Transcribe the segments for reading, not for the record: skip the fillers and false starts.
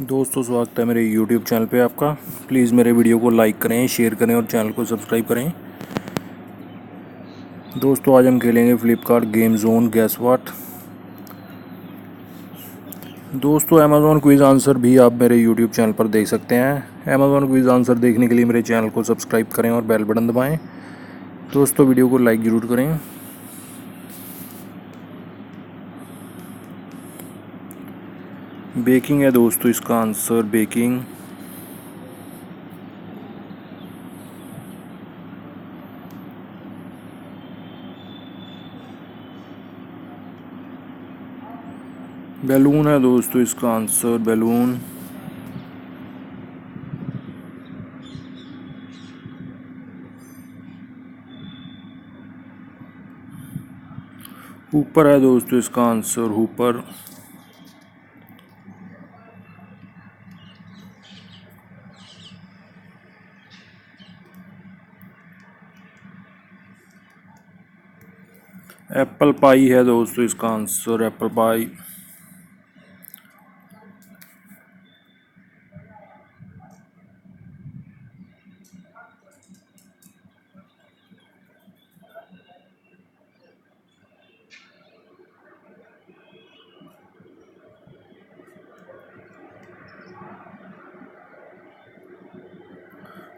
दोस्तों स्वागत है मेरे YouTube चैनल पे आपका। प्लीज़ मेरे वीडियो को लाइक करें, शेयर करें और चैनल को सब्सक्राइब करें। दोस्तों आज हम खेलेंगे Flipkart game zone gas what. दोस्तों अमेज़ॉन क्विज़ आंसर भी आप मेरे YouTube चैनल पर देख सकते हैं। अमेज़ॉन क्विज़ आंसर देखने के लिए मेरे चैनल को सब्सक्राइब करें और बेल बटन दबाएँ। दोस्तों वीडियो को लाइक ज़रूर करें। बेकिंग है दोस्तों इसका आंसर, बेकिंग। बैलून है दोस्तों इसका आंसर, बैलून। ऊपर है दोस्तों इसका आंसर, ऊपर। एप्पल पाई है दोस्तों इसका answer, apple pie.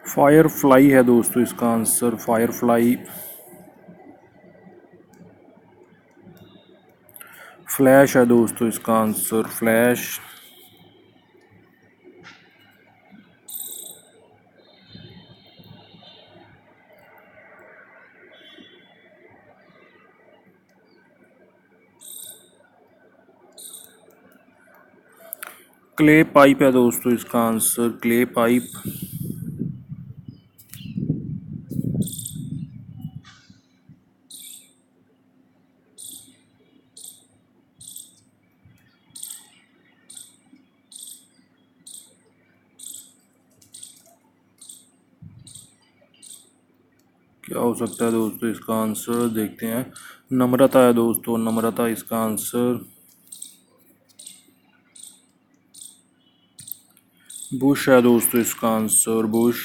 Fire fly है दोस्तों इसका आंसर, फायर फ्लाई। फ्लैश है दोस्तों इसका आंसर, फ्लैश। क्ले पाइप है दोस्तों इसका आंसर, क्ले पाइप। क्या हो सकता है दोस्तों इसका आंसर, देखते हैं। नम्रता है दोस्तों, नम्रता इसका आंसर। बुश है दोस्तों इसका आंसर, बुश।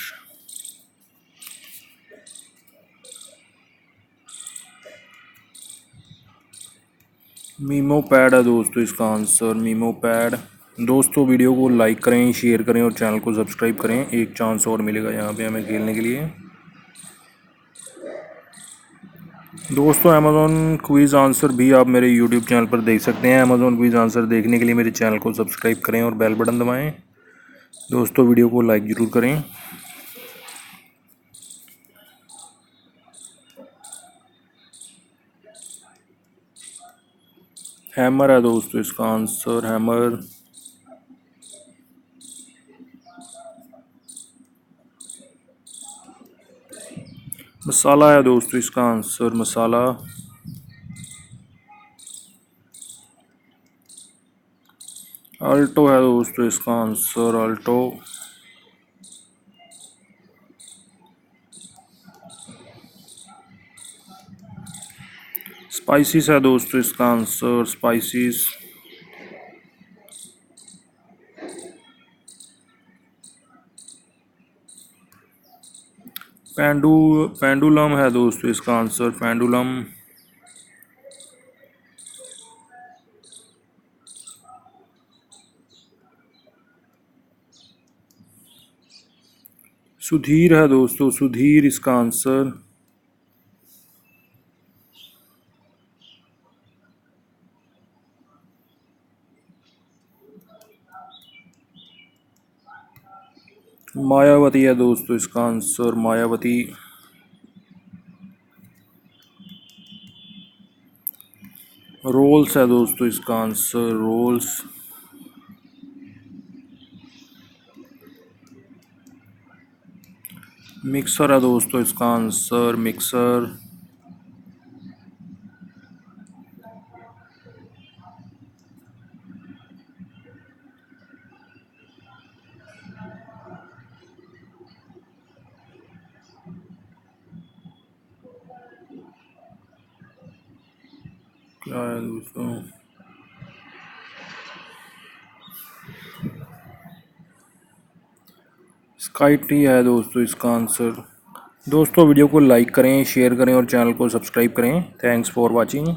मीमो पैड है दोस्तों इसका आंसर, मीमो पैड। दोस्तों वीडियो को लाइक करें, शेयर करें और चैनल को सब्सक्राइब करें। एक चांस और मिलेगा यहाँ पे हमें खेलने के लिए। दोस्तों अमेज़ॉन क्विज़ आंसर भी आप मेरे YouTube चैनल पर देख सकते हैं। अमेज़ॉन क्विज़ आंसर देखने के लिए मेरे चैनल को सब्सक्राइब करें और बेल बटन दबाएं। दोस्तों वीडियो को लाइक ज़रूर करें। हैमर है दोस्तों इसका आंसर, हैमर। मसाला है दोस्तों इसका आंसर, मसाला। अल्टो है दोस्तों इसका आंसर, अल्टो। स्पाइसिस है दोस्तों इसका आंसर, स्पाइसिस। पेंडुलम है दोस्तों इसका आंसर, पेंडुलम। सुधीर है दोस्तों, सुधीर इसका आंसर। मायावती है दोस्तों इसका आंसर, मायावती। रोल्स है दोस्तों इसका आंसर, रोल्स। मिक्सर है दोस्तों इसका आंसर, मिक्सर। क्या है दोस्तों, स्काई टी है दोस्तों इसका आंसर। दोस्तों वीडियो को लाइक करें, शेयर करें और चैनल को सब्सक्राइब करें। Thanks for watching.